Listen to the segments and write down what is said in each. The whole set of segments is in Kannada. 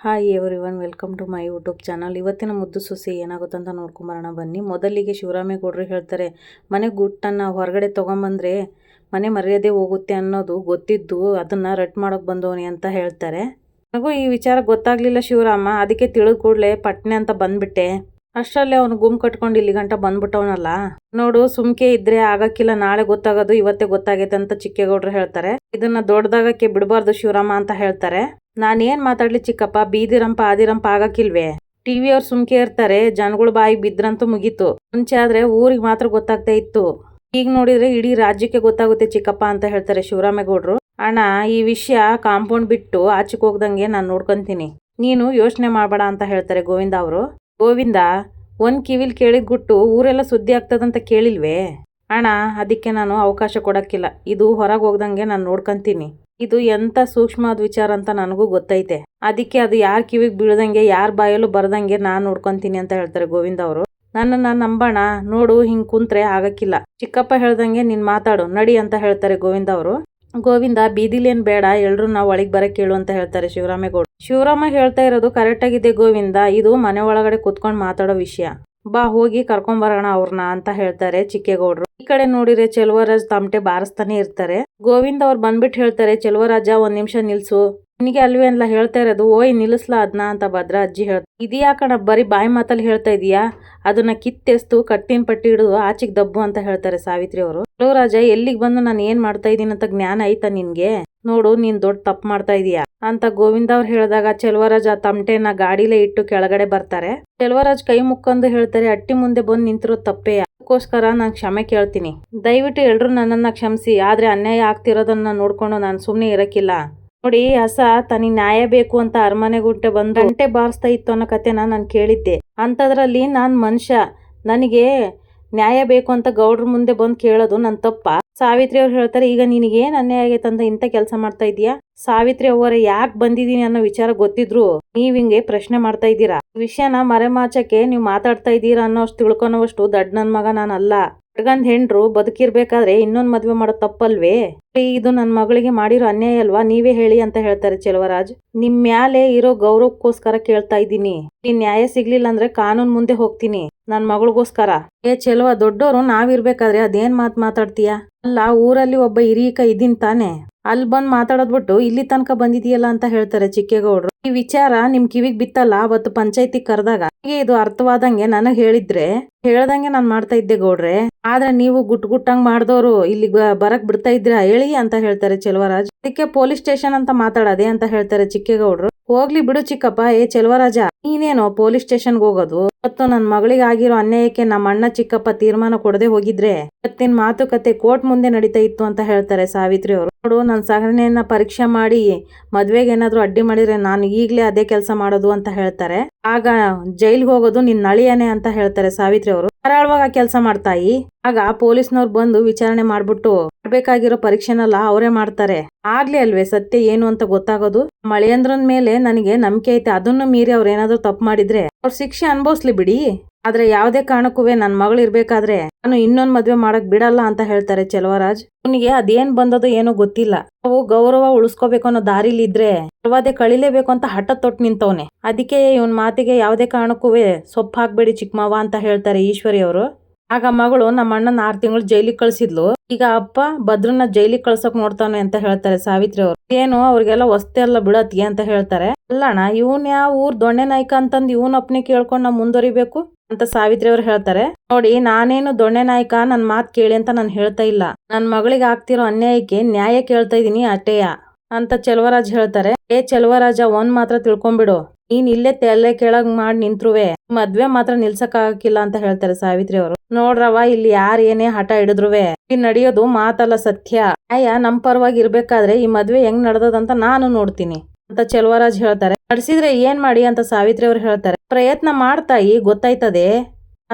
Hi everyone, welcome to my YouTube channel. ಇವತ್ತಿನ ಮುದ್ದು ಸೊಸೆ ಏನಾಗುತ್ತಂತ ನೋಡ್ಕೊಂಬರೋಣ ಬನ್ನಿ. ಮೊದಲಿಗೆ ಶಿವರಾಮೇಗೌಡರು ಹೇಳ್ತಾರೆ, ಮನೆ ಗುಟ್ಟನ್ನು ಹೊರಗಡೆ ತೊಗೊಂಬಂದರೆ ಮನೆ ಮರ್ಯಾದೆ ಹೋಗುತ್ತೆ ಅನ್ನೋದು ಗೊತ್ತಿದ್ದು ಅದನ್ನು ರಟ್ ಮಾಡೋಕೆ ಬಂದವನಿ ಅಂತ ಹೇಳ್ತಾರೆ. ನನಗೂ ಈ ವಿಚಾರ ಗೊತ್ತಾಗಲಿಲ್ಲ ಶಿವರಾಮ, ಅದಕ್ಕೆ ತಿಳಿದು ಕೂಡಲೇ ಪಟ್ನೆ ಅಂತ ಬಂದ್ಬಿಟ್ಟೆ. ಅಷ್ಟರಲ್ಲೇ ಅವನು ಗುಮ್ ಕಟ್ಕೊಂಡು ಇಲ್ಲಿ ಗಂಟ ಬಂದ್ಬಿಟ್ಟವನಲ್ಲ. ನೋಡು, ಸುಮ್ಕೆ ಇದ್ರೆ ಆಗಕ್ಕಿಲ್ಲ, ನಾಳೆ ಗೊತ್ತಾಗೋದು ಇವತ್ತೇ ಗೊತ್ತಾಗೈತೆ ಅಂತ ಚಿಕ್ಕೇಗೌಡರು ಹೇಳ್ತಾರೆ. ಇದನ್ನ ದೊಡ್ಡದಾಗಕ್ಕೆ ಬಿಡಬಾರ್ದು ಶಿವರಾಮ ಅಂತ ಹೇಳ್ತಾರೆ. ನಾನೇನ್ ಮಾತಾಡ್ಲಿ ಚಿಕ್ಕಪ್ಪ, ಬೀದಿರಂಪ ಆದಿರಂಪ ಆಗಕ್ಕಿಲ್ವೇ? ಟಿವಿ ಅವ್ರು ಸುಮ್ಕೆ ಇರ್ತಾರೆ, ಜನಗಳು ಬಾಯಿಗೆ ಬಿದ್ರಂತೂ ಮುಗೀತು. ಮುಂಚೆ ಆದ್ರೆ ಊರಿಗೆ ಮಾತ್ರ ಗೊತ್ತಾಗ್ತಾ ಇತ್ತು, ಈಗ ನೋಡಿದ್ರೆ ಇಡೀ ರಾಜ್ಯಕ್ಕೆ ಗೊತ್ತಾಗುತ್ತೆ ಚಿಕ್ಕಪ್ಪ ಅಂತ ಹೇಳ್ತಾರೆ ಶಿವರಾಮೇಗೌಡರು. ಅಣ್ಣ, ಈ ವಿಷಯ ಕಾಂಪೌಂಡ್ ಬಿಟ್ಟು ಆಚೆಗೆ ಹೋಗ್ದಂಗೆ ನಾನು ನೋಡ್ಕೊಂತೀನಿ, ನೀನು ಯೋಚನೆ ಮಾಡಬೇಡ ಅಂತ ಹೇಳ್ತಾರೆ ಗೋವಿಂದ ಅವರು. ಗೋವಿಂದ, ಒಂದ್ ಕಿವಿಲ್ ಕೇಳಿದ್ ಗುಟ್ಟು ಊರೆಲ್ಲ ಸುದ್ದಿ ಆಗ್ತದಂತ ಕೇಳಿಲ್ವೇ? ಅಣ್ಣ, ಅದಕ್ಕೆ ನಾನು ಅವಕಾಶ ಕೊಡಕ್ಕಿಲ್ಲ, ಇದು ಹೊರಗೆ ಹೋಗ್ದಂಗೆ ನಾನು ನೋಡ್ಕೊಂತೀನಿ. ಇದು ಎಂತ ಸೂಕ್ಷ್ಮವಾದ ವಿಚಾರ ಅಂತ ನನಗೂ ಗೊತ್ತೈತೆ, ಅದಕ್ಕೆ ಅದು ಯಾರ ಕಿವಿಗೆ ಬೀಳ್ದಂಗೆ ಯಾರ ಬಾಯಲ್ಲೂ ಬರ್ದಂಗೆ ನಾನು ನೋಡ್ಕೊಂತೀನಿ ಅಂತ ಹೇಳ್ತಾರೆ ಗೋವಿಂದ ಅವರು. ನನ್ನನ್ನು ನಂಬೋಣ, ನೋಡು ಹಿಂಗ್ ಕುಂತ್ರೆ ಆಗಕ್ಕಿಲ್ಲ, ಚಿಕ್ಕಪ್ಪ ಹೇಳ್ದಂಗೆ ನೀನ್ ಮಾತಾಡು ನಡಿ ಅಂತ ಹೇಳ್ತಾರೆ ಗೋವಿಂದ ಅವರು. ಗೋವಿಂದ, ಬೀದಿಲೇನ್ ಬೇಡ, ಎಲ್ರು ನಾವು ಒಳಗೆ ಬರಕ್ಕೆ ಕೇಳು ಅಂತ ಹೇಳ್ತಾರೆ ಶಿವರಾಮೇಗೌಡ. ಶಿವರಾಮ ಹೇಳ್ತಾ ಇರೋದು ಕರೆಕ್ಟ್ ಆಗಿದೆ ಗೋವಿಂದ, ಇದು ಮನೆ ಒಳಗಡೆ ಕುತ್ಕೊಂಡು ಮಾತಾಡೋ ವಿಷಯ, ಬಾ ಹೋಗಿ ಕರ್ಕೊಂಬರೋಣ ಅವ್ರನ್ನ ಅಂತ ಹೇಳ್ತಾರೆ ಚಿಕ್ಕೇಗೌಡರು. ಈ ಕಡೆ ನೋಡಿದ್ರೆ ಚೆಲುವರಾಜ್ ತಮಟೆ ಬಾರಿಸ್ತಾನೆ ಇರ್ತಾರೆ. ಗೋವಿಂದ ಅವ್ರು ಬಂದ್ಬಿಟ್ಟು ಹೇಳ್ತಾರೆ, ಚೆಲುವರಾಜ ಒಂದ್ ನಿಮಿಷ ನಿಲ್ಸು, ನಿನಗೆ ಅಲ್ವೇ ಅಲ್ಲ ಹೇಳ್ತಾ ಇರೋದು, ಓಯ್ ನಿಲ್ಲಿಸ್ಲಾ ಅದನ್ನ ಅಂತ ಭದ್ರ ಅಜ್ಜಿ ಹೇಳ್ತಾರೆ. ಇದೆಯಾ ಕಣ, ಬರೀ ಬಾಯಿ ಮಾತಲ್ಲಿ ಹೇಳ್ತಾ ಇದೀಯಾ, ಅದನ್ನ ಕಿತ್ತೆಸ್ತು ಕಟ್ಟಿನ ಪಟ್ಟಿ ಹಿಡಿದು ಆಚಿಗೆ ದಬ್ಬು ಅಂತ ಹೇಳ್ತಾರೆ ಸಾವಿತ್ರಿ ಅವರು. ಚೆಲುವರಾಜ, ಎಲ್ಲಿಗೆ ಬಂದು ನಾನು ಏನ್ ಮಾಡ್ತಾ ಇದೀನಿ ಅಂತ ಜ್ಞಾನ ಐತಾ ನಿನ್ಗೆ? ನೋಡು, ನೀನ್ ದೊಡ್ಡ ತಪ್ಪು ಮಾಡ್ತಾ ಇದೀಯಾ ಅಂತ ಗೋವಿಂದ ಅವ್ರು ಹೇಳಿದಾಗ ಚೆಲುವರಾಜ್ ಆ ತಮಟೆನ ಗಾಡಿಲೇ ಇಟ್ಟು ಕೆಳಗಡೆ ಬರ್ತಾರೆ. ಚೆಲುವರಾಜ್ ಕೈ ಮುಕ್ಕೊಂಡು ಹೇಳ್ತಾರೆ, ಅಟ್ಟಿ ಮುಂದೆ ಬಂದು ನಿಂತಿರೋ ತಪ್ಪೇ, ಅದಕ್ಕೋಸ್ಕರ ನಾನು ಕ್ಷಮೆ ಕೇಳ್ತೀನಿ, ದಯವಿಟ್ಟು ಎಲ್ರು ನನ್ನನ್ನ ಕ್ಷಮಿಸಿ, ಆದ್ರೆ ಅನ್ಯಾಯ ಆಗ್ತಿರೋದನ್ನ ನೋಡ್ಕೊಂಡು ನಾನು ಸುಮ್ನೆ ಇರಕ್ಕಿಲ್ಲ. ನೋಡಿ, ಹಸ ತನಿಗೆ ನ್ಯಾಯ ಬೇಕು ಅಂತ ಅರಮನೆ ಗುಂಟೆ ಬಂದು ಗಂಟೆ ಬಾರಿಸ್ತಾ ಇತ್ತು ಅನ್ನೋ ಕತೆನ ನಾನು ಕೇಳಿದ್ದೆ. ಅಂಥದ್ರಲ್ಲಿ ನಾನು ಮನುಷ್ಯ, ನನಗೆ ನ್ಯಾಯ ಬೇಕು ಅಂತ ಗೌಡ್ರ ಮುಂದೆ ಬಂದು ಕೇಳೋದು ನನ್ನ ತಪ್ಪ? ಸಾವಿತ್ರಿ ಅವ್ರು ಹೇಳ್ತಾರೆ, ಈಗ ನಿನಗೇನು ಅನ್ಯಾಯ ಆಗೈತೆ ಅಂತ ಇಂಥ ಕೆಲಸ ಮಾಡ್ತಾ ಇದೀಯಾ? ಸಾವಿತ್ರಿ ಅವರೇ, ಯಾಕೆ ಬಂದಿದೀನಿ ಅನ್ನೋ ವಿಚಾರ ಗೊತ್ತಿದ್ರು ನೀವ್ ಹಿಂಗೆ ಪ್ರಶ್ನೆ ಮಾಡ್ತಾ ಇದ್ದೀರಾ? ವಿಷಯನ ಮರೆಮಾಚಕ್ಕೆ ನೀವು ಮಾತಾಡ್ತಾ ಇದ್ದೀರಾ ಅನ್ನೋಷ್ಟು ತಿಳ್ಕೊನೋವಷ್ಟು ದೊಡ್ಡ ನನ್ ಮಗ ನಾನಲ್ಲ. ಹುಡ್ಗಂದ್ ಹೆಂಡ್ರು ಬದುಕಿರ್ಬೇಕಾದ್ರೆ ಇನ್ನೊಂದ್ ಮದ್ವೆ ಮಾಡೋ ತಪ್ಪಲ್ವೇ? ಇದು ನನ್ನ ಮಗಳಿಗೆ ಮಾಡಿರೋ ಅನ್ಯಾಯ ಅಲ್ವಾ? ನೀವೇ ಹೇಳಿ ಅಂತ ಹೇಳ್ತಾರೆ ಚೆಲುವರಾಜ್. ನಿಮ್ ಮ್ಯಾಲೆ ಇರೋ ಗೌರವಕ್ಕೋಸ್ಕರ ಕೇಳ್ತಾ ಇದ್ದೀನಿ, ಈ ನ್ಯಾಯ ಸಿಗ್ಲಿಲ್ಲ ಅಂದ್ರೆ ಕಾನೂನ್ ಮುಂದೆ ಹೋಗ್ತೀನಿ ನನ್ ಮಗಳಿಗೋಸ್ಕರ. ಚೆಲುವ, ದೊಡ್ಡೋರು ನಾವಿರ್ಬೇಕಾದ್ರೆ ಅದೇನ್ ಮಾತಾಡ್ತೀಯ? ಅಲ್ಲ, ಊರಲ್ಲಿ ಒಬ್ಬ ಹಿರೀಕ ಇದೀನ್ ತಾನೆ, ಅಲ್ಲಿ ಬಂದ್ ಮಾತಾಡೋದ್ ಬಿಟ್ಟು ಇಲ್ಲಿ ತನಕ ಬಂದಿದೆಯಲ್ಲ ಅಂತ ಹೇಳ್ತಾರೆ ಚಿಕ್ಕೇಗೌಡರು. ಈ ವಿಚಾರ ನಿಮ್ ಕಿವಿಗ್ ಬಿತ್ತಲ್ಲ ಅವತ್ತು ಪಂಚಾಯತಿ ಕರೆದಾಗ, ಹೀಗೆ ಇದು ಅರ್ಥವಾದಂಗೆ ನನಗ್ ಹೇಳಿದ್ರೆ ಹೇಳ್ದಂಗೆ ನಾನ್ ಮಾಡ್ತಾ ಇದ್ದೆ ಗೌಡ್ರೆ, ಆದ್ರೆ ನೀವು ಗುಟ್ಟಂಗ್ ಮಾಡ್ದವ್ರು ಇಲ್ಲಿ ಬರಕ್ ಬಿಡ್ತಾ ಇದ್ರಾ ಹೇಳಿ ಅಂತ ಹೇಳ್ತಾರೆ ಚೆಲುವರಾಜ್. ಅದಕ್ಕೆ ಪೊಲೀಸ್ ಸ್ಟೇಷನ್ ಅಂತ ಮಾತಾಡದೆ ಅಂತ ಹೇಳ್ತಾರೆ ಚಿಕ್ಕೇಗೌಡರು. ಹೋಗ್ಲಿ ಬಿಡು ಚಿಕ್ಕಪ್ಪ, ಚೆಲುವರಾಜ ನೀನೇನೋ ಪೊಲೀಸ್ ಸ್ಟೇಷನ್ಗೆ ಹೋಗೋದು? ಇವತ್ತು ನನ್ ಮಗಳಿಗೆ ಆಗಿರೋ ಅನ್ಯಾಯಕ್ಕೆ ನಮ್ಮ ಅಣ್ಣ ಚಿಕ್ಕಪ್ಪ ತೀರ್ಮಾನ ಕೊಡದೆ ಹೋಗಿದ್ರೆ ಇವತ್ತಿನ ಮಾತುಕತೆ ಕೋರ್ಟ್ ಮುಂದೆ ನಡೀತಾ ಇತ್ತು ಅಂತ ಹೇಳ್ತಾರೆ ಸಾವಿತ್ರಿ ಅವರು. ನೋಡು, ನನ್ನ ಸಹನೆಯನ್ನ ಪರೀಕ್ಷೆ ಮಾಡಿ ಮದ್ವೆಗೆ ಏನಾದ್ರು ಅಡ್ಡಿ ಮಾಡಿದ್ರೆ ನಾನು ಈಗ್ಲೇ ಅದೇ ಕೆಲಸ ಮಾಡೋದು ಅಂತ ಹೇಳ್ತಾರೆ. ಆಗ ಜೈಲ್ಗೆ ಹೋಗೋದು ನಿನ್ ನಳಿಯನೆ ಅಂತ ಹೇಳ್ತಾರೆ ಸಾವಿತ್ರಿ ಅವರು. ಧಾರಾಳವಾಗ ಕೆಲಸ ಮಾಡ್ತಾಯಿ. ಆಗ ಪೊಲೀಸ್ನವ್ರು ಬಂದು ವಿಚಾರಣೆ ಮಾಡ್ಬಿಟ್ಟು ಮಾಡ್ಬೇಕಾಗಿರೋ ಪರೀಕ್ಷೆನೆಲ್ಲ ಅವರೇ ಮಾಡ್ತಾರೆ. ಆಗ್ಲೇ ಅಲ್ವೇ ಸತ್ಯ ಏನು ಅಂತ ಗೊತ್ತಾಗೋದು? ಮಳೆಯಂದ್ರನ್ ಮೇಲೆ ನನಗೆ ನಂಬಿಕೆ ಐತೆ, ಅದನ್ನು ಮೀರಿ ಅವ್ರು ಏನಾದ್ರು ತಪ್ಪು ಮಾಡಿದ್ರೆ ಅವ್ರ ಶಿಕ್ಷೆ ಅನ್ಭವಿಸ್ಲಿ ಬಿಡಿ, ಆದ್ರೆ ಯಾವ್ದೇ ಕಾರಣಕ್ಕೂ ನನ್ ಮಗಳು ಇರ್ಬೇಕಾದ್ರೆ ನಾನು ಇನ್ನೊಂದ್ ಮದ್ವೆ ಮಾಡಕ್ ಬಿಡಲ್ಲ ಅಂತ ಹೇಳ್ತಾರೆ ಚೆಲುವರಾಜ್. ಅವನಿಗೆ ಅದೇನ್ ಬಂದದೋ ಏನೋ ಗೊತ್ತಿಲ್ಲ, ನಾವು ಗೌರವ ಉಳಿಸ್ಕೋಬೇಕು ಅನ್ನೋ ದಾರಿಲಿ ಇದ್ರೆ ಸರ್ವಾದೆ ಕಳಿಲೇಬೇಕು ಅಂತ ಹಠ ತೊಟ್ಟು ನಿಂತವನೆ. ಅದಕ್ಕೆ ಇವನ್ ಮಾತಿಗೆ ಯಾವ್ದೇ ಕಾರಣಕ್ಕೂ ಸೊಪ್ಪು ಹಾಕ್ಬೇಡಿ ಚಿಕ್ಕಮ್ಮವ ಅಂತ ಹೇಳ್ತಾರೆ ಈಶ್ವರಿ ಅವರು. ಆಗ ಮಗಳು ನಮ್ಮ ಅಣ್ಣನ 6 ತಿಂಗಳು ಜೈಲಿಗೆ ಕಳ್ಸಿದ್ಲು, ಈಗ ಅಪ್ಪ ಭದ್ರನ್ನ ಜೈಲಿಗೆ ಕಳ್ಸಕ್ ನೋಡ್ತಾನೆ ಅಂತ ಹೇಳ್ತಾರೆ ಸಾವಿತ್ರಿ ಅವರು. ಏನು ಅವ್ರಿಗೆಲ್ಲ ವಸ್ತೆ ಎಲ್ಲ ಬಿಡತ್ಗೆ ಅಂತ ಹೇಳ್ತಾರೆ. ಅಲ್ಲಣ್ಣ, ಇವನ್ ಯಾವ ಊರ್ ದೊಣ್ಣೆ ನಾಯ್ಕ ಅಂತಂದ್ ಇವನ್ ಅಪ್ಪನೆ ಕೇಳ್ಕೊಂಡ್ ನಾವ್ ಮುಂದುವರಿಬೇಕು ಅಂತ ಸಾವಿತ್ರಿ ಅವ್ರು ಹೇಳ್ತಾರೆ. ನೋಡಿ, ನಾನೇನು ದೊಣ್ಣೆ ನಾಯ್ಕ, ನನ್ ಮಾತ್ ಕೇಳಿ ಅಂತ ನಾನು ಹೇಳ್ತಾ ಇಲ್ಲ, ನನ್ ಮಗಳಿಗೆ ಆಗ್ತಿರೋ ಅನ್ಯಾಯಕ್ಕೆ ನ್ಯಾಯ ಕೇಳ್ತಾ ಇದೀನಿ ಅಟೇಯ ಅಂತ ಚೆಲುವರಾಜ್ ಹೇಳ್ತಾರೆ. ಚೆಲುವರಾಜ, ಒಂದ್ ಮಾತ್ರ ತಿಳ್ಕೊಂಬಿಡು, ನೀನ್ ಇಲ್ಲೇ ತೆಲೆ ಕೆಳಗ್ ಮಾಡಿ ನಿಂತ್ರುವೆ ಮದ್ವೆ ಮಾತ್ರ ನಿಲ್ಸಕ್ ಆಗಕ್ಕಿಲ್ಲ ಅಂತ ಹೇಳ್ತಾರೆ ಸಾವಿತ್ರಿ ಅವರು. ನೋಡ್ರವ, ಇಲ್ಲಿ ಯಾರ್ ಏನೇ ಹಠ ಹಿಡಿದ್ರುವೆ ಇಲ್ಲಿ ನಡೆಯೋದು ಮಾತಲ್ಲ ಸತ್ಯ. ನಮ್ ಪರವಾಗಿ ಇರ್ಬೇಕಾದ್ರೆ ಈ ಮದ್ವೆ ಹೆಂಗ್ ನಡ್ದದಂತ ನಾನು ನೋಡ್ತೀನಿ ಅಂತ ಚೆಲುವರಾಜ್ ಹೇಳ್ತಾರೆ. ನಡೆಸಿದ್ರೆ ಏನ್ ಮಾಡಿ ಅಂತ ಸಾವಿತ್ರಿ ಅವ್ರು ಹೇಳ್ತಾರೆ. ಪ್ರಯತ್ನ ಮಾಡ್ತಾಯಿ, ಗೊತ್ತಾಯ್ತದೆ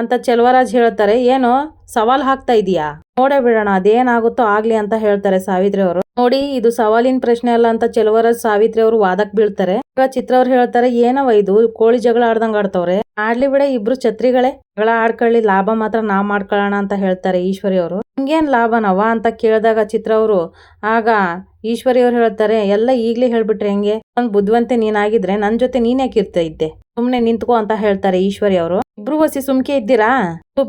ಅಂತ ಚೆಲುವರಾಜ್ ಹೇಳ್ತಾರೆ. ಏನೋ ಸವಾಲ್ ಹಾಕ್ತಾ ಇದೀಯಾ? ನೋಡೇ ಬಿಡೋಣ, ಅದೇನಾಗುತ್ತೋ ಆಗ್ಲಿ ಅಂತ ಹೇಳ್ತಾರೆ ಸಾವಿತ್ರಿ ಅವರು. ನೋಡಿ, ಇದು ಸವಾಲಿನ ಪ್ರಶ್ನೆ ಅಲ್ಲ ಅಂತ ಚೆಲುವರಾಜ್ ಸಾವಿತ್ರಿ ಅವರು ವಾದಕ್ ಬೀಳ್ತಾರೆ. ಈಗ ಚಿತ್ರ ಅವ್ರು ಹೇಳ್ತಾರೆ, ಏನವ ಇದು ಕೋಳಿ ಜಗಳ ಆಡ್ದಂಗ್ ಆಡ್ತವ್ರೆ, ಆಡ್ಲಿ ಬಿಡ, ಇಬ್ರು ಛತ್ರಿಗಳೇ, ಜಗಳ ಆಡ್ಕೊಳ್ಳಿ, ಲಾಭ ಮಾತ್ರ ನಾವ್ ಮಾಡ್ಕೊಳ್ಳೋಣ ಅಂತ ಹೇಳ್ತಾರೆ ಈಶ್ವರಿ ಅವರು. ಹಿಂಗೇನ್ ಲಾಭನವ ಅಂತ ಕೇಳಿದಾಗ ಚಿತ್ರ ಅವರು, ಆಗ ಈಶ್ವರಿ ಅವ್ರು ಹೇಳ್ತಾರೆ, ಎಲ್ಲ ಈಗಲೇ ಹೇಳ್ಬಿಟ್ರೆ ಹೆಂಗೆ, ಒಂದು ಬುದ್ಧಿವಂತೆ ನೀನಾಗಿದ್ರೆ ನನ್ನ ಜೊತೆ ನೀನ್ ಯಾಕೆ ಇರ್ತಾ ಇದ್ದೆ, ಸುಮ್ನೆ ನಿಂತ್ಕೋ ಅಂತ ಹೇಳ್ತಾರೆ ಈಶ್ವರಿ ಅವರು. ಇಬ್ರು ಹೊಸಿ ಸುಮ್ಕೆ ಇದ್ದೀರಾ,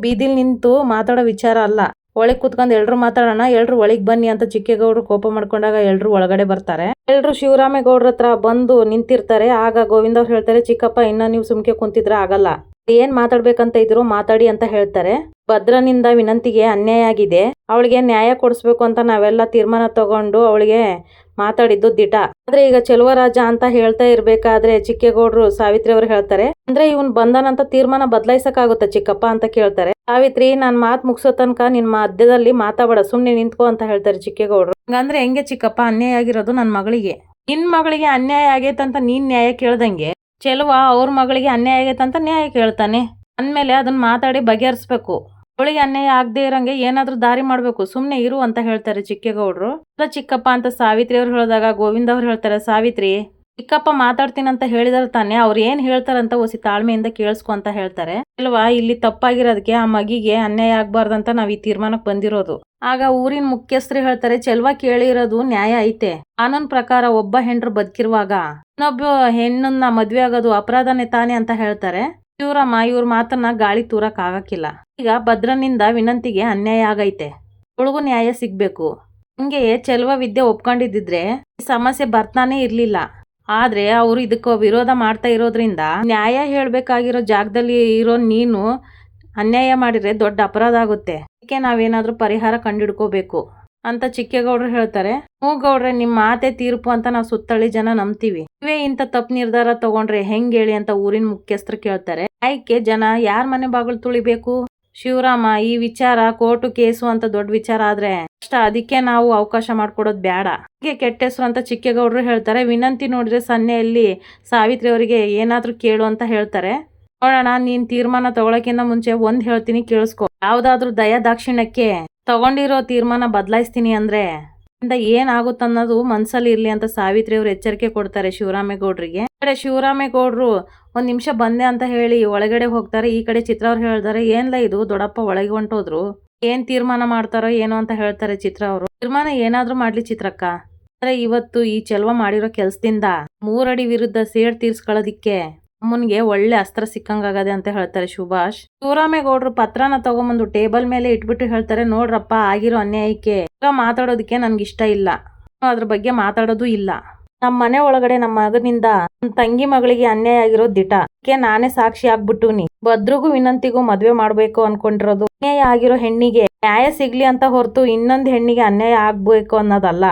ಬೀದಿಲ್ ನಿಂತು ಮಾತಾಡೋ ವಿಚಾರ ಅಲ್ಲ, ಒಳಗ್ ಕುತ್ಕೊಂಡ್ ಎಲ್ರು ಮಾತಾಡೋಣ, ಎಲ್ರು ಒಳಗ್ ಬನ್ನಿ ಅಂತ ಚಿಕ್ಕೇಗೌಡರು ಕೋಪ ಮಾಡ್ಕೊಂಡಾಗ ಎಲ್ರು ಒಳಗಡೆ ಬರ್ತಾರೆ. ಎಲ್ರು ಶಿವರಾಮೇಗೌಡ್ರ ಹತ್ರ ಬಂದು ನಿಂತಿರ್ತಾರೆ. ಆಗ ಗೋವಿಂದ ಅವ್ರು ಹೇಳ್ತಾರೆ, ಚಿಕ್ಕಪ್ಪ ಇನ್ನ ನೀವು ಸುಮ್ಕೆ ಕುಂತಿದ್ರೆ ಆಗಲ್ಲ, ಏನ್ ಮಾತಾಡ್ಬೇಕಂತ ಇದ್ರು ಮಾತಾಡಿ ಅಂತ ಹೇಳ್ತಾರೆ. ಭದ್ರನಿಂದ ವಿನಂತಿಗೆ ಅನ್ಯಾಯ ಆಗಿದೆ, ಅವಳಿಗೆ ನ್ಯಾಯ ಕೊಡಿಸ್ಬೇಕು ಅಂತ ನಾವೆಲ್ಲ ತೀರ್ಮಾನ ತಗೊಂಡು ಅವಳಿಗೆ ಮಾತಾಡಿದ್ದು ದಿಟ. ಆದ್ರೆ ಈಗ ಚೆಲುವರಾಜ ಅಂತ ಹೇಳ್ತಾ ಇರ್ಬೇಕಾದ್ರೆ ಚಿಕ್ಕೇಗೌಡರು ಸಾವಿತ್ರಿ ಅವ್ರು ಹೇಳ್ತಾರೆ, ಅಂದ್ರೆ ಇವನ್ ಬಂದನಂತ ತೀರ್ಮಾನ ಬದಲಾಯಿಸಕ್ಕಾಗುತ್ತ ಚಿಕ್ಕಪ್ಪ ಅಂತ ಕೇಳ್ತಾರೆ. ಸಾವಿತ್ರಿ, ನಾನ್ ಮಾತ್ ಮುಗಿಸೋ ತನಕ ನಿನ್ ಮಧ್ಯದಲ್ಲಿ ಮಾತಾಡ, ಸುಮ್ನೆ ನಿಂತ್ಕೋ ಅಂತ ಹೇಳ್ತಾರೆ ಚಿಕ್ಕೇಗೌಡರು. ಹಂಗಂದ್ರೆ ಹೆಂಗೆ ಚಿಕ್ಕಪ್ಪ, ಅನ್ಯಾಯ ಆಗಿರೋದು ನನ್ ಮಗಳಿಗೆ, ನಿನ್ ಮಗಳಿಗೆ ಅನ್ಯಾಯ ಆಗೈತಂತ ನೀನ್ ನ್ಯಾಯ ಕೇಳ್ದಂಗೆ ಚೆಲುವ ಅವ್ರ ಮಗಳಿಗೆ ಅನ್ಯಾಯ ಆಗೈತಂತ ನ್ಯಾಯ ಕೇಳ್ತಾನೆ ಅಂದ್ಮೇಲೆ ಅದನ್ನ ಮಾತಾಡಿ ಬಗೆಹರಿಸ್ಬೇಕು. ಅವಳಿಗೆ ಅನ್ಯಾಯ ಆಗದೆ ಇರಂಗೆ ಏನಾದ್ರೂ ದಾರಿ ಮಾಡ್ಬೇಕು, ಸುಮ್ನೆ ಇರು ಅಂತ ಹೇಳ್ತಾರೆ ಚಿಕ್ಕೇಗೌಡರು. ಚಿಕ್ಕಪ್ಪ ಅಂತ ಸಾವಿತ್ರಿ ಅವ್ರು ಹೇಳಿದಾಗ ಗೋವಿಂದ ಅವ್ರು ಹೇಳ್ತಾರೆ, ಸಾವಿತ್ರಿ ಚಿಕ್ಕಪ್ಪ ಮಾತಾಡ್ತೀನಂತ ಹೇಳಿದಾರೆ ತಾನೆ, ಅವ್ರು ಏನ್ ಹೇಳ್ತಾರಂತ ಒಸಿ ತಾಳ್ಮೆಯಿಂದ ಕೇಳಿಸ್ಕೊ ಅಂತ ಹೇಳ್ತಾರೆ. ಅಲ್ವಾ, ಇಲ್ಲಿ ತಪ್ಪಾಗಿರೋದಕ್ಕೆ ಆ ಮಗಿಗೆ ಅನ್ಯಾಯ ಆಗ್ಬಾರ್ದಂತ ನಾವ್ ಈ ತೀರ್ಮಾನಕ್ಕೆ ಬಂದಿರೋದು. ಆಗ ಊರಿನ ಮುಖ್ಯಸ್ಥರು ಹೇಳ್ತಾರೆ, ಚೆಲ್ವ ಕೇಳಿರೋದು ನ್ಯಾಯ ಐತೆ, ಕಾನೂನ್ ಪ್ರಕಾರ ಒಬ್ಬ ಹೆಂಡ್ರು ಬದುಕಿರುವಾಗ ಇನ್ನೊಬ್ಬ ಹೆಣ್ಣನ್ನ ಮದ್ವೆ ಆಗೋದು ಅಪರಾಧನೇ ತಾನೆ ಅಂತ ಹೇಳ್ತಾರೆ. ಶಿವರಾಮ ಇವ್ರ ಮಾತನ್ನ ಗಾಳಿ ತೂರಕ್ ಆಗಕ್ಕಿಲ್ಲ. ಈಗ ಭದ್ರನಿಂದ ವಿನಂತಿಗೆ ಅನ್ಯಾಯ ಆಗೈತೆ, ಅವಳಿಗೂ ನ್ಯಾಯ ಸಿಗ್ಬೇಕು. ಹಂಗೆಯೇ ಚೆಲ್ವ ವಿದ್ಯೆ ಒಪ್ಕೊಂಡಿದ್ದಿದ್ರೆ ಈ ಸಮಸ್ಯೆ ಬರ್ತಾನೆ ಇರ್ಲಿಲ್ಲ. ಆದ್ರೆ ಅವ್ರು ಇದಕ್ಕೆ ವಿರೋಧ ಮಾಡ್ತಾ ಇರೋದ್ರಿಂದ ನ್ಯಾಯ ಹೇಳ್ಬೇಕಾಗಿರೋ ಜಾಗದಲ್ಲಿ ಇರೋ ನೀನು ಅನ್ಯಾಯ ಮಾಡಿದ್ರೆ ದೊಡ್ಡ ಅಪರಾಧ ಆಗುತ್ತೆ. ಅದಕ್ಕೆ ನಾವೇನಾದ್ರೂ ಪರಿಹಾರ ಕಂಡಿಡ್ಕೋಬೇಕು ಅಂತ ಚಿಕ್ಕೇಗೌಡರು ಹೇಳ್ತಾರೆ. ಗೌಡ್ರೆ, ನಿಮ್ ಮಾತೆ ತೀರ್ಪು ಅಂತ ನಾವು ಸುತ್ತಳಿ ಜನ ನಂಬ್ತೀವಿ, ಇವೇ ಇಂಥ ತಪ್ಪು ನಿರ್ಧಾರ ತಗೊಂಡ್ರೆ ಹೆಂಗ್ ಹೇಳಿ ಅಂತ ಊರಿನ ಮುಖ್ಯಸ್ಥರು ಕೇಳ್ತಾರೆ. ಆಯ್ಕೆ ಜನ ಯಾರ ಮನೆ ಬಾಗಿಲು ತುಳಿಬೇಕು? ಶಿವರಾಮ, ಈ ವಿಚಾರ ಕೋರ್ಟು ಕೇಸು ಅಂತ ದೊಡ್ಡ ವಿಚಾರ ಆದ್ರೆ ಅಷ್ಟ, ಅದಕ್ಕೆ ನಾವು ಅವಕಾಶ ಮಾಡ್ಕೊಡೋದು ಬೇಡ, ಹೀಗೆ ಕೆಟ್ಟ ಹೆಸರು ಅಂತ ಚಿಕ್ಕೇಗೌಡರು ಹೇಳ್ತಾರೆ. ವಿನಂತಿ ನೋಡಿದ್ರೆ ಸನ್ನೆಯಲ್ಲಿ ಸಾವಿತ್ರಿ ಅವರಿಗೆ ಏನಾದ್ರೂ ಕೇಳು ಅಂತ ಹೇಳ್ತಾರೆ. ನೋಡೋಣ, ನೀನ್ ತೀರ್ಮಾನ ತಗೊಳಕಿಂತ ಮುಂಚೆ ಒಂದ್ ಹೇಳ್ತೀನಿ ಕೇಳಿಸ್ಕೊ, ಯಾವ್ದಾದ್ರು ದಯಾ ದಾಕ್ಷಿಣ್ಯಕ್ಕೆ ತಗೊಂಡಿರೋ ತೀರ್ಮಾನ ಬದಲಾಯಿಸ್ತೀನಿ ಅಂದ್ರೆ ಏನಾಗುತ್ತೆ ಅನ್ನೋದು ಮನ್ಸಲ್ಲಿ ಇರ್ಲಿ ಅಂತ ಸಾವಿತ್ರಿ ಅವ್ರು ಎಚ್ಚರಿಕೆ ಕೊಡ್ತಾರೆ ಶಿವರಾಮೇಗೌಡ್ರಿಗೆ. ಈ ಕಡೆ ಶಿವರಾಮೇಗೌಡ್ರು ಒಂದ್ ನಿಮಿಷ ಬಂದೆ ಅಂತ ಹೇಳಿ ಒಳಗಡೆ ಹೋಗ್ತಾರೆ. ಈ ಕಡೆ ಚಿತ್ರ ಅವ್ರು ಹೇಳ್ತಾರೆ, ಏನ್ಲ ಇದು ದೊಡ್ಡಪ್ಪ ಒಳಗೆ ಹೊಂಟೋದ್ರು, ಏನ್ ತೀರ್ಮಾನ ಮಾಡ್ತಾರೋ ಏನೋ ಅಂತ ಹೇಳ್ತಾರೆ ಚಿತ್ರ ಅವರು. ತೀರ್ಮಾನ ಏನಾದ್ರೂ ಮಾಡ್ಲಿ ಚಿತ್ರಕ್ಕ, ಅಂದ್ರೆ ಇವತ್ತು ಈ ಚೆಲ್ವ ಮಾಡಿರೋ ಕೆಲ್ಸದಿಂದ 3 ಅಡಿ ವಿರುದ್ಧ ಸೇಡ್ ತೀರ್ಸ್ಕೊಳ್ಳೋದಿಕ್ಕೆ ಅಮ್ಮನ್ಗೆ ಒಳ್ಳೆ ಅಸ್ತ್ರ ಸಿಕ್ಕಂಗಾಗದೆ ಅಂತ ಹೇಳ್ತಾರೆ ಸುಭಾಷ್. ಶಿವರಾಮೇಗೌಡರು ಪತ್ರನ ತಗೊಂಬಂದು ಟೇಬಲ್ ಮೇಲೆ ಇಟ್ಬಿಟ್ಟು ಹೇಳ್ತಾರೆ, ನೋಡ್ರಪ್ಪ, ಆಗಿರೋ ಅನ್ಯಾಯಕ್ಕೆ ಮಾತಾಡೋದಕ್ಕೆ ನನ್ಗೆ ಇಷ್ಟ ಇಲ್ಲ, ಅದ್ರ ಬಗ್ಗೆ ಮಾತಾಡೋದು ಇಲ್ಲ. ನಮ್ಮ ಮನೆ ಒಳಗಡೆ ನಮ್ಮ ಮಗನಿಂದ ನನ್ನ ತಂಗಿ ಮಗಳಿಗೆ ಅನ್ಯಾಯ ಆಗಿರೋದು ದಿಟ, ಅದಕ್ಕೆ ನಾನೇ ಸಾಕ್ಷಿ ಆಗ್ಬಿಟ್ಟುನಿ. ಭದ್ರಿಗೂ ವಿನಂತಿಗೂ ಮದ್ವೆ ಮಾಡ್ಬೇಕು ಅನ್ಕೊಂಡಿರೋದು. ಅನ್ಯಾಯ ಆಗಿರೋ ಹೆಣ್ಣಿಗೆ ನ್ಯಾಯ ಸಿಗ್ಲಿ ಅಂತ ಹೊರತು ಇನ್ನೊಂದು ಹೆಣ್ಣಿಗೆ ಅನ್ಯಾಯ ಆಗ್ಬೇಕು ಅನ್ನೋದಲ್ಲ.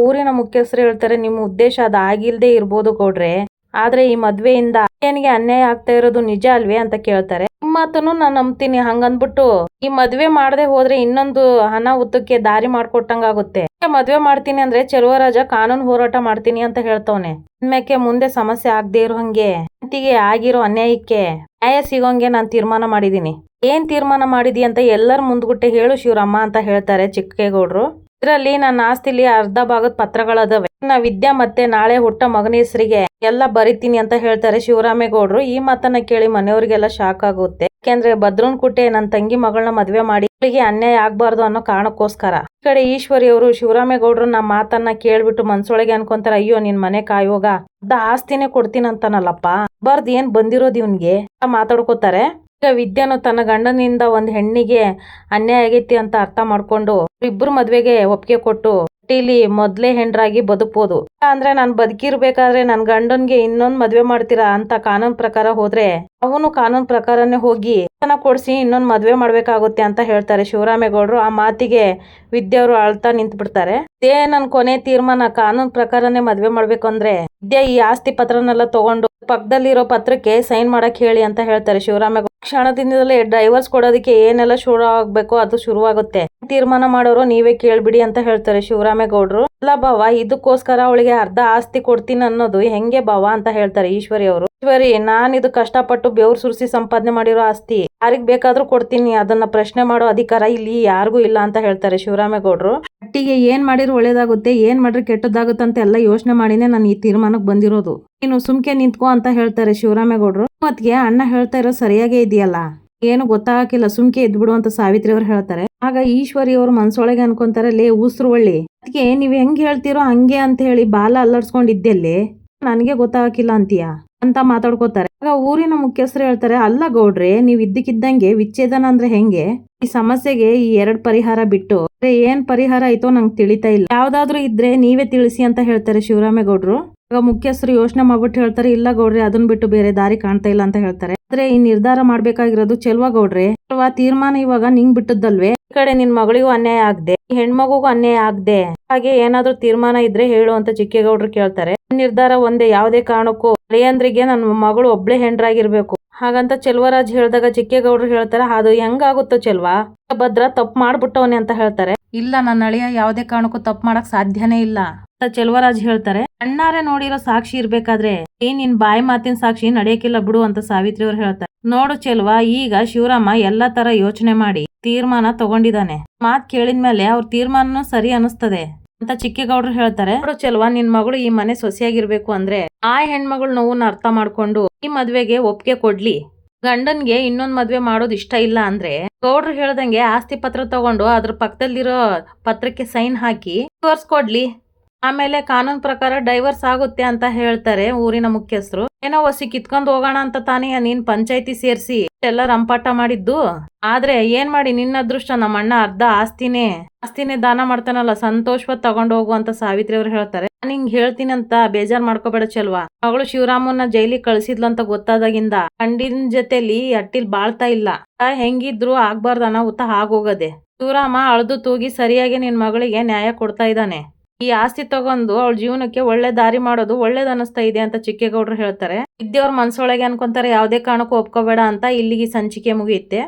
ಊರಿನ ಮುಖ್ಯಸ್ಥರು ಹೇಳ್ತಾರೆ, ನಿಮ್ಮ ಉದ್ದೇಶ ಅದ ಆಗಿಲ್ದೇ ಇರ್ಬೋದು ಗೌಡ್ರೆ, ಆದ್ರೆ ಈ ಮದ್ವೆಯಿಂದ ಏನಿಗೆ ಅನ್ಯಾಯ ಆಗ್ತಾ ಇರೋದು ನಿಜ ಅಲ್ವೇ ಅಂತ ಕೇಳ್ತಾರೆ. ಮಾತನ್ನು ನಾನು ನಂಬ್ತೀನಿ, ಹಂಗಂದ್ಬಿಟ್ಟು ಈ ಮದ್ವೆ ಮಾಡದೆ ಹೋದ್ರೆ ಇನ್ನೊಂದು ಅನಾಹುತಕ್ಕೆ ದಾರಿ ಮಾಡ್ಕೊಟ್ಟಂಗಾಗುತ್ತೆ. ಮದ್ವೆ ಮಾಡ್ತೀನಿ ಅಂದ್ರೆ ಚೆಲುವರಾಜ ಕಾನೂನು ಹೋರಾಟ ಮಾಡ್ತೀನಿ ಅಂತ ಹೇಳ್ತವನೆ. ಅಂದ್ಮೇಕೆ ಮುಂದೆ ಸಮಸ್ಯೆ ಆಗದೆ ಇರೋ ಹಂಗೆ ಅಂತಿಗೆ ಆಗಿರೋ ಅನ್ಯಾಯಕ್ಕೆ ನ್ಯಾಯ ಸಿಗೋಂಗೆ ನಾನು ತೀರ್ಮಾನ ಮಾಡಿದೀನಿ. ಏನ್ ತೀರ್ಮಾನ ಮಾಡಿದಿ ಅಂತ ಎಲ್ಲರ ಮುಂದ್ಗುಟ್ಟೆ ಹೇಳು ಶಿವರಾಮ ಅಂತ ಹೇಳ್ತಾರೆ ಚಿಕ್ಕೇಗೌಡರು. ಇದರಲ್ಲಿ ನನ್ನ ಆಸ್ತಿಲಿ ಅರ್ಧ ಭಾಗದ ಪತ್ರಗಳದವೆ, ವಿದ್ಯಾ ಮತ್ತೆ ನಾಳೆ ಹುಟ್ಟ ಮಗನ ಹೆಸರಿಗೆ ಎಲ್ಲ ಬರಿತೀನಿ ಅಂತ ಹೇಳ್ತಾರೆ ಶಿವರಾಮೇಗೌಡರು. ಈ ಮಾತನ್ನ ಕೇಳಿ ಮನೆಯವರಿಗೆಲ್ಲ ಶಾಕ್ ಆಗುತ್ತೆ. ಯಾಕೆಂದ್ರೆ ಭದ್ರನ್ ಕುಟ್ಟೆ ನನ್ನ ತಂಗಿ ಮಗಳನ್ನ ಮದ್ವೆ ಮಾಡಿ ಅವಳಿಗೆ ಅನ್ಯಾಯ ಆಗ್ಬಾರ್ದು ಅನ್ನೋ ಕಾರಣಕ್ಕೋಸ್ಕರ. ಈ ಕಡೆ ಈಶ್ವರಿ ಅವರು ಶಿವರಾಮೇಗೌಡರು ನಮ್ಮ ಮಾತನ್ನ ಕೇಳ್ಬಿಟ್ಟು ಮನ್ಸೊಳಗೆ ಅನ್ಕೊಂತಾರೆ, ಅಯ್ಯೋ ನಿನ್ ಮನೆ ಕಾಯೋಗ ಅರ್ಧ ಆಸ್ತಿನೇ ಕೊಡ್ತೀನಂತಾನಲ್ಲಪ್ಪ, ಬರ್ದ್ ಏನ್ ಬಂದಿರೋದು ಇವನ್ಗೆ ಮಾತಾಡ್ಕೋತಾರೆ. ಈಗ ವಿದ್ಯಾನು ತನ್ನ ಗಂಡನಿಂದ ಒಂದ್ ಹೆಣ್ಣಿಗೆ ಅನ್ಯಾಯ ಆಗೈತಿ ಅಂತ ಅರ್ಥ ಮಾಡ್ಕೊಂಡು ಇಬ್ರು ಮದ್ವೆಗೆ ಒಪ್ಪಿಗೆ ಕೊಟ್ಟು ಇಲ್ಲಿ ಮೊದ್ಲೇ ಹೆಂಡ್ರಾಗಿ ಬದುಕ್ಬೋದು. ಅಂದ್ರೆ ನಾನ್ ಬದುಕಿರ್ಬೇಕಾದ್ರೆ ನನ್ ಗಂಡನ್ಗೆ ಇನ್ನೊಂದ್ ಮದ್ವೆ ಮಾಡ್ತೀರಾ ಅಂತ ಕಾನೂನ್ ಪ್ರಕಾರ ಹೋದ್ರೆ ಅವನು ಕಾನೂನ್ ಪ್ರಕಾರನೇ ಹೋಗಿ ಕೊಡ್ಸಿ ಇನ್ನೊಂದ್ ಮದ್ವೆ ಮಾಡ್ಬೇಕಾಗುತ್ತೆ ಅಂತ ಹೇಳ್ತಾರೆ ಶಿವರಾಮೇಗೌಡರು. ಆ ಮಾತಿಗೆ ವಿದ್ಯವರು ಅಳ್ತಾ ನಿಂತ್ ಬಿಡ್ತಾರೆ. ಇದೇ ನನ್ ಕೊನೆ ತೀರ್ಮಾನ, ಕಾನೂನ್ ಪ್ರಕಾರನೇ ಮದ್ವೆ ಮಾಡ್ಬೇಕು ಅಂದ್ರೆ ವಿದ್ಯಾ ಈ ಆಸ್ತಿ ಪತ್ರನೆಲ್ಲ ತಗೊಂಡು ಪಕ್ಕದಲ್ಲಿರೋ ಪತ್ರಕ್ಕೆ ಸೈನ್ ಮಾಡಕ್ ಹೇಳಿ ಅಂತ ಹೇಳ್ತಾರೆ ಶಿವರಾಮೇಗೌಡ. ಕ್ಷಣದಿಂದಲೇ ಡೈವರ್ಸ್ ಕೊಡೋದಕ್ಕೆ ಏನೆಲ್ಲ ಶುರು ಆಗ್ಬೇಕೋ ಅದು ಶುರುವಾಗುತ್ತೆ. ತೀರ್ಮಾನ ಮಾಡೋರು ನೀವೇ ಕೇಳ್ಬಿಡಿ ಅಂತ ಹೇಳ್ತಾರೆ ಶಿವರಾಮೇಗೌಡರು. ಅಲ್ಲ ಬಾವ, ಇದಕ್ಕೋಸ್ಕರ ಅವಳಿಗೆ ಅರ್ಧ ಆಸ್ತಿ ಕೊಡ್ತೀನಿ ಅನ್ನೋದು ಹೆಂಗೆ ಬಾವ ಅಂತ ಹೇಳ್ತಾರೆ ಈಶ್ವರಿ ಅವರು. ಈಶ್ವರಿ, ನಾನ್ ಇದು ಕಷ್ಟಪಟ್ಟು ಬೆವ್ರು ಸುರಿಸಿ ಸಂಪಾದನೆ ಮಾಡಿರೋ ಆಸ್ತಿ ಯಾರಿಗ್ ಬೇಕಾದ್ರೂ ಕೊಡ್ತೀನಿ, ಅದನ್ನ ಪ್ರಶ್ನೆ ಮಾಡೋ ಅಧಿಕಾರ ಇಲ್ಲಿ ಯಾರಿಗೂ ಇಲ್ಲ ಅಂತ ಹೇಳ್ತಾರೆ ಶಿವರಾಮೇಗೌಡರು. ಒಟ್ಟಿಗೆ ಏನ್ ಮಾಡಿದ್ರು ಒಳ್ಳೇದಾಗುತ್ತೆ, ಏನ್ ಮಾಡ್ರೆ ಕೆಟ್ಟದಾಗುತ್ತೆ ಅಂತ ಎಲ್ಲ ಯೋಚನೆ ಮಾಡಿನೇ ನಾನು ಈ ತೀರ್ಮಾನಕ್ಕೆ ಬಂದಿರೋದು. ನೀನು ಸುಮ್ಕೆ ನಿಂತ್ಕೋ ಅಂತ ಹೇಳ್ತಾರೆ ಶಿವರಾಮೇಗೌಡರು. ಮತ್ಗೆ ಅಣ್ಣ ಹೇಳ್ತಾ ಇರೋ ಸರಿಯಾಗೇ ಇದೆಯಲ್ಲ, ಏನು ಗೊತ್ತಾಗಿಲ್ಲ ಸುಮ್ಕೆ ಎದ್ಬಿಡು ಅಂತ ಸಾವಿತ್ರಿ ಅವ್ರು ಹೇಳ್ತಾರೆ. ಆಗ ಈಶ್ವರಿ ಅವ್ರು ಮನ್ಸೊಳಗೆ ಅನ್ಕೊಂತಾರೆ, ಲೇ ಉಸ್ರು ಒಳ್ಳಿ ಅದಕ್ಕೆ ನೀವ್ ಹೆಂಗ್ ಹೇಳ್ತಿರೋ ಹಂಗೆ ಅಂತ ಹೇಳಿ ಬಾಲ ಅಲ್ಲರ್ಸ್ಕೊಂಡಿದ್ದೆಲ್ಲಿ ನನ್ಗೆ ಗೊತ್ತಾಗಿಲ್ಲ ಅಂತೀಯ ಅಂತ ಮಾತಾಡ್ಕೋತಾರೆ. ಆಗ ಊರಿನ ಮುಖ್ಯಸ್ಥರು ಹೇಳ್ತಾರೆ, ಅಲ್ಲ ಗೌಡ್ರೆ, ನೀವ್ ಇದ್ದಕ್ಕಿದ್ದಂಗೆ ವಿಚ್ಛೇದನ ಅಂದ್ರೆ ಹೆಂಗೆ? ಈ ಸಮಸ್ಯೆಗೆ ಈ 2 ಪರಿಹಾರ ಬಿಟ್ಟು ಏನ್ ಪರಿಹಾರ ಆಯ್ತೋ ನಂಗೆ ತಿಳಿತಾ ಇಲ್ಲ, ಯಾವ್ದಾದ್ರು ಇದ್ರೆ ನೀವೇ ತಿಳಿಸಿ ಅಂತ ಹೇಳ್ತಾರೆ ಶಿವರಾಮೇಗೌಡ್ರು. ಆಗ ಮುಖ್ಯಸ್ಥರು ಯೋಚನೆ ಮಾಡ್ಬಿಟ್ಟು ಹೇಳ್ತಾರೆ, ಇಲ್ಲ ಗೌಡ್ರೆ, ಅದನ್ ಬಿಟ್ಟು ಬೇರೆ ದಾರಿ ಕಾಣ್ತಾ ಇಲ್ಲ ಅಂತ ಹೇಳ್ತಾರೆ. ಆದ್ರೆ ಈ ನಿರ್ಧಾರ ಮಾಡ್ಬೇಕಾಗಿರೋದು ಚೆಲ್ವಾ ಗೌಡ್ರೆ. ತೀರ್ಮಾನ ಇವಾಗ ನಿಂಗ್ ಬಿಟ್ಟದ್ದಲ್ವೇ? ಈ ಕಡೆ ನಿನ್ ಮಗಳಿಗೂ ಅನ್ಯಾಯ ಆಗದೆ, ಈ ಹೆಣ್ಮಗುಗೂ ಅನ್ಯಾಯ ಆಗದೆ, ಹಾಗೆ ಏನಾದ್ರೂ ತೀರ್ಮಾನ ಇದ್ರೆ ಹೇಳು ಅಂತ ಚಿಕ್ಕೇಗೌಡ್ರು ಕೇಳ್ತಾರೆ. ನಿರ್ಧಾರ ಒಂದೇ, ಯಾವುದೇ ಕಾರಣಕ್ಕೂ ಅಳಿಯಂದ್ರಿಗೆ ನನ್ನ ಮಗಳು ಒಬ್ಳೆ ಹೆಂಡ್ರಾಗಿರ್ಬೇಕು ಹಾಗಂತ ಚೆಲ್ವರಾಜ್ ಹೇಳ್ದಾಗ ಚಿಕ್ಕೇಗೌಡ್ರು ಹೇಳ್ತಾರೆ, ಅದು ಹೆಂಗಾಗುತ್ತೋ ಚೆಲ್ವಾ, ಭದ್ರ ತಪ್ಪು ಮಾಡ್ಬಿಟ್ಟವನೆ ಅಂತ ಹೇಳ್ತಾರೆ. ಇಲ್ಲ, ನನ್ನ ಅಳಿಯ ಯಾವುದೇ ಕಾರಣಕ್ಕೂ ತಪ್ಪು ಮಾಡಕ್ ಸಾಧ್ಯನೇ ಇಲ್ಲ ಅಂತ ಚೆಲ್ವರಾಜ್ ಹೇಳ್ತಾರೆ. ಅಣ್ಣಾರೆ ನೋಡಿರೋ ಸಾಕ್ಷಿ ಇರ್ಬೇಕಾದ್ರೆ ನಿನ್ ಬಾಯಿ ಮಾತಿನ ಸಾಕ್ಷಿ ನಡೆಯಕ್ಕಿಲ್ಲ ಬಿಡು ಅಂತ ಸಾವಿತ್ರಿ ಅವ್ರು ಹೇಳ್ತಾರೆ. ನೋಡು ಚೆಲ್ವಾ, ಈಗ ಶಿವರಾಮ ಎಲ್ಲಾ ತರ ಯೋಚನೆ ಮಾಡಿ ತೀರ್ಮಾನ ತಗೊಂಡಿದ್ದಾನೆ. ಮಾತ್ ಕೇಳಿದ್ಮೇಲೆ ಅವ್ರ ತೀರ್ಮಾನನೂ ಸರಿ ಅನಿಸ್ತದೆ ಅಂತ ಚಿಕ್ಕೇಗೌಡ್ರು ಹೇಳ್ತಾರೆ. ನೋಡು ಚೆಲ್ವಾ, ನಿನ್ ಮಗಳು ಈ ಮನೆ ಸೊಸೆಯಾಗಿರ್ಬೇಕು ಅಂದ್ರೆ ಆ ಹೆಣ್ಮಗಳು ನೋವನ್ನ ಅರ್ಥ ಮಾಡ್ಕೊಂಡು ಈ ಮದ್ವೆಗೆ ಒಪ್ಪಿಗೆ ಕೊಡ್ಲಿ. ಗಂಡನ್ಗೆ ಇನ್ನೊಂದ್ ಮದ್ವೆ ಮಾಡೋದು ಇಷ್ಟ ಇಲ್ಲ ಅಂದ್ರೆ ಗೌಡ್ರು ಹೇಳ್ದಂಗೆ ಆಸ್ತಿ ಪತ್ರ ತಗೊಂಡು ಅದ್ರ ಪಕ್ಕದಲ್ಲಿರೋ ಪತ್ರಕ್ಕೆ ಸೈನ್ ಹಾಕಿ ತೋರ್ಸ್ಕೊಡ್ಲಿ. ಆಮೇಲೆ ಕಾನೂನ್ ಪ್ರಕಾರ ಡೈವರ್ಸ್ ಆಗುತ್ತೆ ಅಂತ ಹೇಳ್ತಾರೆ ಊರಿನ ಮುಖ್ಯಸ್ಥರು. ಏನೋ ಒಸಿ ಕಿತ್ಕೊಂಡ್ ಹೋಗೋಣ ಅಂತ ತಾನೇ ನೀನ್ ಪಂಚಾಯತಿ ಸೇರ್ಸಿ ಎಲ್ಲ ರಂಪಾಟ ಮಾಡಿದ್ದು. ಆದ್ರೆ ಏನ್ ಮಾಡಿ ನಿನ್ನ ಅದೃಷ್ಟ, ನಮ್ಮ ಅಣ್ಣ ಅರ್ಧ ಆಸ್ತಿನೇ ದಾನ ಮಾಡ್ತಾನಲ್ಲ, ಸಂತೋಷವಾಗಿ ತಗೊಂಡ್ ಹೋಗು ಅಂತ ಸಾವಿತ್ರಿ ಅವ್ರು ಹೇಳ್ತಾರೆ. ನಾನು ಹಿಂಗ್ ಹೇಳ್ತೀನಿ ಅಂತ ಬೇಜಾರ್ ಮಾಡ್ಕೋಬೇಡ ಚೆಲ್ವಾ, ಮಗಳು ಶಿವರಾಮನ್ನ ಜೈಲಿಗೆ ಕಳ್ಸಿದ್ಲು ಅಂತ ಗೊತ್ತಾದಾಗಿಂದ ಗಂಡಿನ ಜೊತೆಲಿ ಅಟ್ಟಿಲ್ ಬಾಳ್ತಾ ಇಲ್ಲ. ಹೆಂಗಿದ್ರು ಆಗ್ಬಾರ್ದು ಅನಾಹುತ ಆಗೋಗದೆ. ಶಿವರಾಮ ಅಳ್ದು ತೂಗಿ ಸರಿಯಾಗಿ ನಿನ್ ಮಗಳಿಗೆ ನ್ಯಾಯ ಕೊಡ್ತಾ ಇದ್ದಾನೆ. ಈ ಆಸ್ತಿ ತಗೊಂಡು ಅವಳ ಜೀವನಕ್ಕೆ ಒಳ್ಳೆ ದಾರಿ ಮಾಡೋದು ಒಳ್ಳೇದ್ ಅನಿಸ್ತಾ ಇದೆ ಅಂತ ಚಿಕ್ಕೇಗೌಡ್ರು ಹೇಳ್ತಾರೆ. ವಿದ್ಯೆಯವ್ರ ಮನ್ಸೊಳಗೆ ಅನ್ಕೊಂತಾರೆ, ಯಾವ್ದೇ ಕಾರಣಕ್ಕೂ ಒಪ್ಕೋಬೇಡ ಅಂತ. ಇಲ್ಲಿಗೆ ಸಂಚಿಕೆ ಮುಗಿಯುತ್ತೆ.